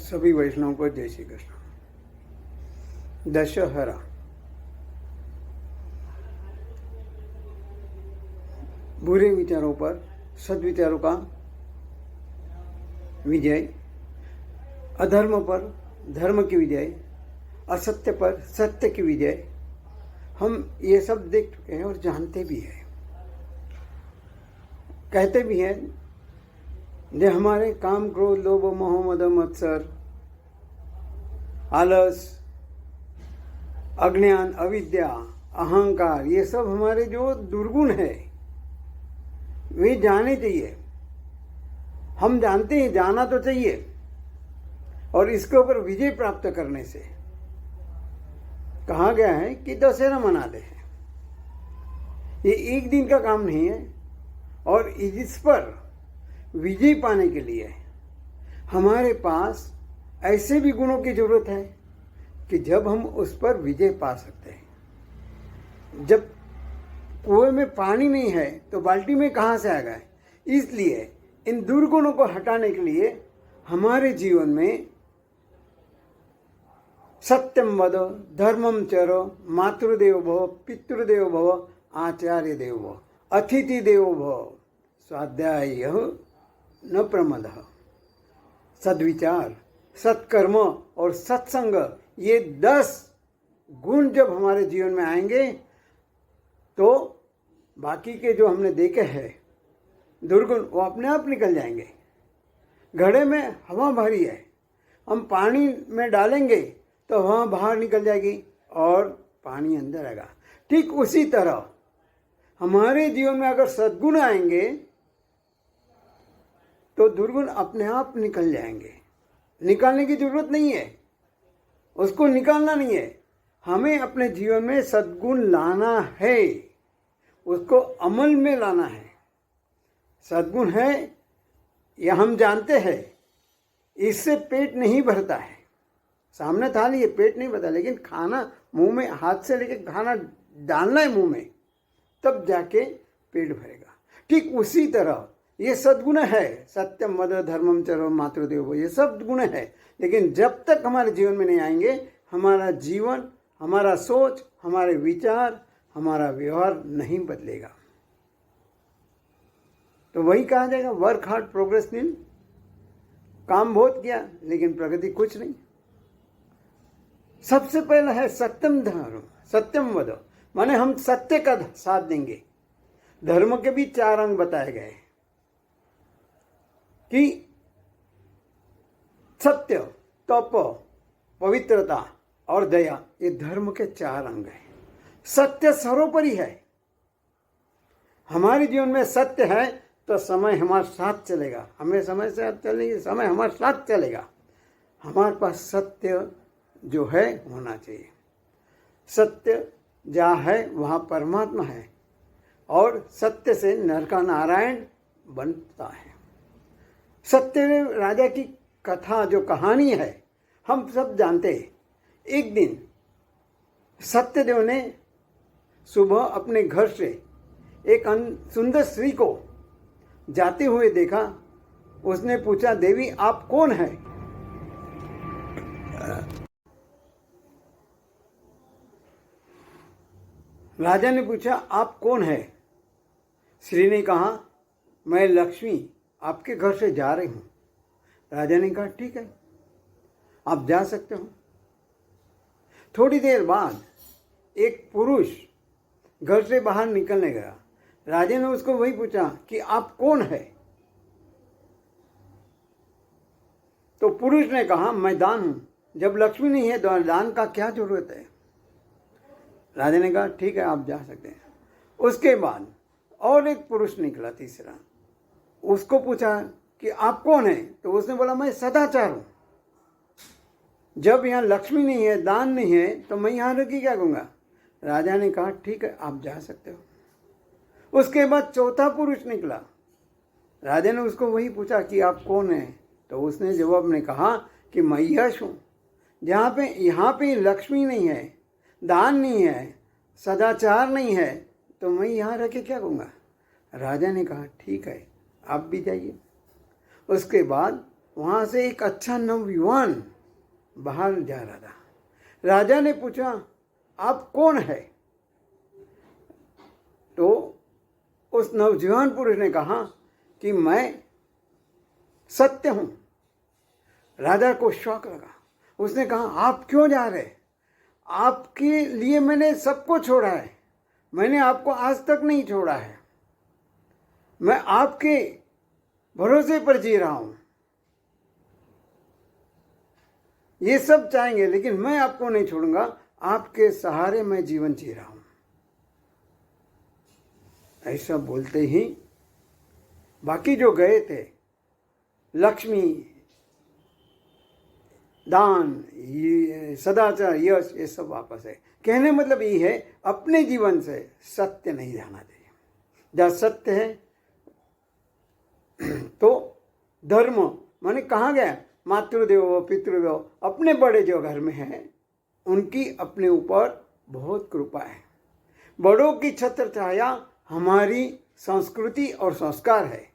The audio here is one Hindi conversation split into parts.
सभी वैष्णव को जय श्री कृष्ण। दशहरा बुरे विचारों पर सद्विचारों का विजय, अधर्म पर धर्म की विजय, असत्य पर सत्य की विजय, हम ये सब देख चुके हैं और जानते भी हैं। कहते भी हैं जो हमारे काम, क्रोध, लोभ, मोह, मद, मत्सर, आलस, अज्ञान, अविद्या, अहंकार, ये सब हमारे जो दुर्गुण है वे जाने चाहिए। हम जानते हैं, जाना तो चाहिए। और इसके ऊपर विजय प्राप्त करने से कहा गया है कि दशहरा मनाते हैं। ये एक दिन का काम नहीं है। और इस पर विजय पाने के लिए हमारे पास ऐसे भी गुणों की जरूरत है कि जब हम उस पर विजय पा सकते हैं। जब कुएं में पानी नहीं है तो बाल्टी में कहाँ से आएगा। इसलिए इन दुर्गुणों को हटाने के लिए हमारे जीवन में सत्यम वद, धर्मम चरो, मातृदेव भव, पितृदेव भव, आचार्य देव भव, अतिथि देव भव, स्वाध्याय न प्रमद। सद्विचार, सत्कर्म और सत्संग, ये 10 गुण जब हमारे जीवन में आएंगे तो बाकी के जो हमने देखे हैं दुर्गुण वो अपने आप निकल जाएंगे। घड़े में हवा भरी है, हम पानी में डालेंगे तो हवा बाहर निकल जाएगी और पानी अंदर आएगा। ठीक उसी तरह हमारे जीवन में अगर सद्गुण आएंगे तो दुर्गुण अपने आप निकल जाएंगे। निकालने की जरूरत नहीं है, उसको निकालना नहीं है। हमें अपने जीवन में सद्गुण लाना है, उसको अमल में लाना है। सद्गुण है यह हम जानते हैं, इससे पेट नहीं भरता है। सामने थाली है, पेट नहीं भरता, लेकिन खाना मुंह में हाथ से लेके खाना डालना है मुंह में, तब जाके पेट भरेगा। ठीक उसी तरह ये सद्गुण है, सत्यम वद, धर्मम चरो, मातृदेव, ये सब गुण है। लेकिन जब तक हमारे जीवन में नहीं आएंगे, हमारा जीवन, हमारा सोच, हमारे विचार, हमारा व्यवहार नहीं बदलेगा। तो वही कहा जाएगा, वर्क हार्ड प्रोग्रेस नील। काम बहुत किया लेकिन प्रगति कुछ नहीं। सबसे पहला है सत्यम धर्म, सत्यम वद, माने हम सत्य का साथ देंगे। धर्म के भी 4 अंग बताए गए कि सत्य, तप, पवित्रता और दया, ये धर्म के 4 अंग हैं। सत्य सर्वोपरि है। हमारे जीवन में सत्य है तो समय हमारे साथ चलेगा। हमें समय से चलेंगे, समय हमारे साथ चलेगा। हमारे पास सत्य जो है होना चाहिए। सत्य जहाँ है वहाँ परमात्मा है और सत्य से नर का नारायण बनता है। सत्यदेव राजा की कथा जो कहानी है हम सब जानते हैं। एक दिन सत्यदेव ने सुबह अपने घर से एक सुंदर स्त्री को जाते हुए देखा। उसने पूछा, देवी आप कौन है? राजा ने पूछा, आप कौन है? स्त्री ने कहा, मैं लक्ष्मी आपके घर से जा रही हूं। राजा ने कहा, ठीक है, आप जा सकते हो। थोड़ी देर बाद एक पुरुष घर से बाहर निकलने गया। राजा ने उसको वही पूछा कि आप कौन है? तो पुरुष ने कहा, मैं दान हूं। जब लक्ष्मी नहीं है तो दान का क्या जरूरत है? राजा ने कहा, ठीक है, आप जा सकते हैं। उसके बाद और एक पुरुष निकला, तीसरा। उसको पूछा कि आप कौन है? तो उसने बोला, मैं सदाचार हूं। जब यहाँ लक्ष्मी नहीं है, दान नहीं है, तो मैं यहाँ रह के क्या करूँगा? राजा ने कहा, ठीक है, आप जा सकते हो। उसके बाद चौथा पुरुष निकला। राजा ने उसको वही पूछा कि आप कौन है? तो उसने जवाब में कहा कि मैं यश हूँ। यहाँ पे लक्ष्मी नहीं है, दान नहीं है, सदाचार नहीं है, तो मैं यहाँ रह के क्या करूँगा? राजा ने कहा, ठीक है, आप भी जाइए। उसके बाद वहाँ से एक अच्छा नवयुवान बाहर जा रहा था। राजा ने पूछा, आप कौन है? तो उस नौजवान पुरुष ने कहा कि मैं सत्य हूँ। राजा को शौक लगा। उसने कहा, आप क्यों जा रहे? आपके लिए मैंने सबको छोड़ा है, मैंने आपको आज तक नहीं छोड़ा है, मैं आपके भरोसे पर जी रहा हूँ। ये सब चाहेंगे लेकिन मैं आपको नहीं छोड़ूंगा, आपके सहारे मैं जीवन जी रहा हूँ। ऐसा बोलते ही बाकी जो गए थे, लक्ष्मी, दान, ये सदाचार, यश, ये सब वापस है। कहने मतलब ये है, अपने जीवन से सत्य नहीं जाना चाहिए। जहाँ सत्य है तो धर्म माने कहाँ गया? मातृदेवो पितृदेवो, अपने बड़े जो घर में हैं उनकी अपने ऊपर बहुत कृपा है। बड़ों की छत्र छाया हमारी संस्कृति और संस्कार है,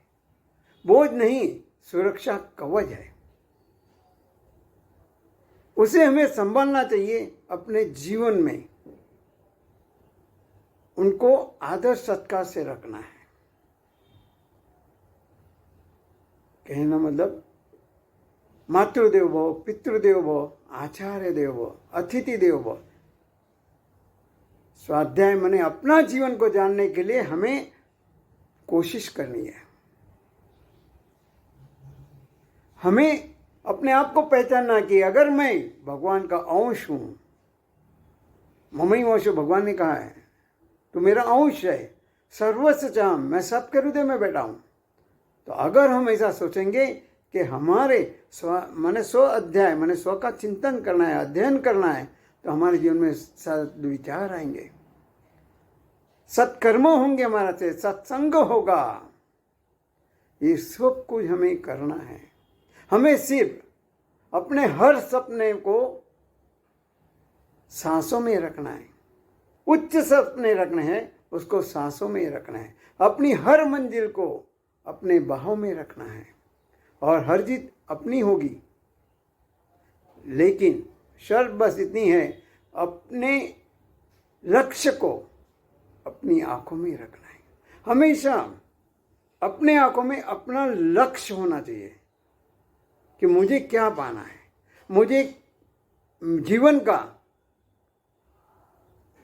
बोझ नहीं, सुरक्षा कवच है। उसे हमें संभालना चाहिए अपने जीवन में, उनको आदर सत्कार से रखना है। कहना मतलब मातृदेव भव, पितृदेव भव, आचार्य देव भव, अतिथि देव भव। स्वाध्याय माने अपना जीवन को जानने के लिए हमें कोशिश करनी है। हमें अपने आप को पहचानना कि अगर मैं भगवान का अंश हूं, ममई वंश भगवान ने कहा है, तो मेरा अंश है, सर्वस्व चाम, मैं सबके हृदय में बैठा हूं। तो अगर हम ऐसा सोचेंगे कि हमारे माने स्व अध्याय माने स्व का चिंतन करना है, अध्ययन करना है, तो हमारे जीवन में सद्विचार आएंगे, सत्कर्म होंगे, हमारा से सत्संग होगा। ये सब कुछ हमें करना है। हमें सिर्फ अपने हर सपने को सांसों में रखना है। उच्च सपने रखने हैं, उसको सांसों में रखना है। अपनी हर मंजिल को अपने बाहों में रखना है और हर जीत अपनी होगी। लेकिन शर्त बस इतनी है, अपने लक्ष्य को अपनी आंखों में रखना है। हमेशा अपने आंखों में अपना लक्ष्य होना चाहिए कि मुझे क्या पाना है, मुझे जीवन का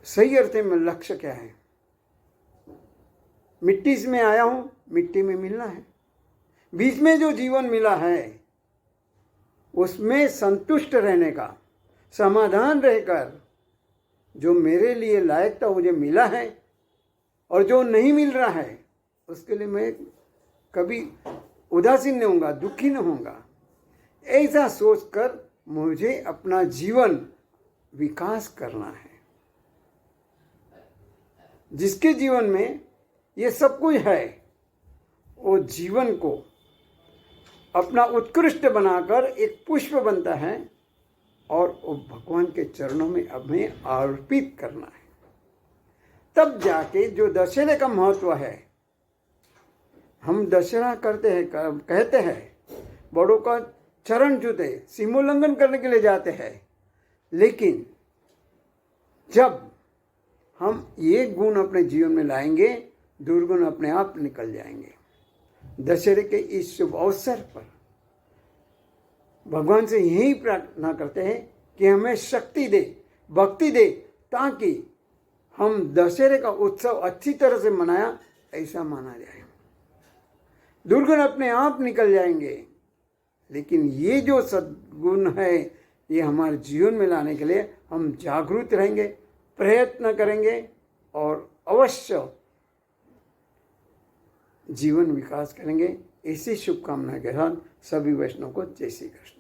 सही अर्थ में लक्ष्य क्या है। मिट्टी में आया हूं, मिट्टी में मिलना है। बीच में जो जीवन मिला है उसमें संतुष्ट रहने का, समाधान रहकर जो मेरे लिए लायक था मुझे मिला है, और जो नहीं मिल रहा है उसके लिए मैं कभी उदासीन नहीं होऊंगा, दुखी नहीं होऊंगा। ऐसा सोचकर मुझे अपना जीवन विकास करना है। जिसके जीवन में ये सब कुछ है, वो जीवन को अपना उत्कृष्ट बनाकर एक पुष्प बनता है और वो भगवान के चरणों में हमें अर्पित करना है। तब जाके जो दशहरे का महत्व है, हम दशहरा करते हैं, कहते हैं, बड़ों का चरण छूते, सीमोल्लंघन करने के लिए जाते हैं, लेकिन जब हम ये गुण अपने जीवन में लाएंगे, दुर्गुण अपने आप निकल जाएंगे। दशहरे के इस शुभ अवसर पर भगवान से यही प्रार्थना करते हैं कि हमें शक्ति दे, भक्ति दे, ताकि हम दशहरे का उत्सव अच्छी तरह से मनाया ऐसा माना जाए। दुर्गुण अपने आप निकल जाएंगे, लेकिन ये जो सद्गुण है ये हमारे जीवन में लाने के लिए हम जागरूक रहेंगे, प्रयत्न करेंगे और अवश्य जीवन विकास करेंगे। इसी शुभकामना के साथ सभी वैष्णव को जय श्री कृष्ण।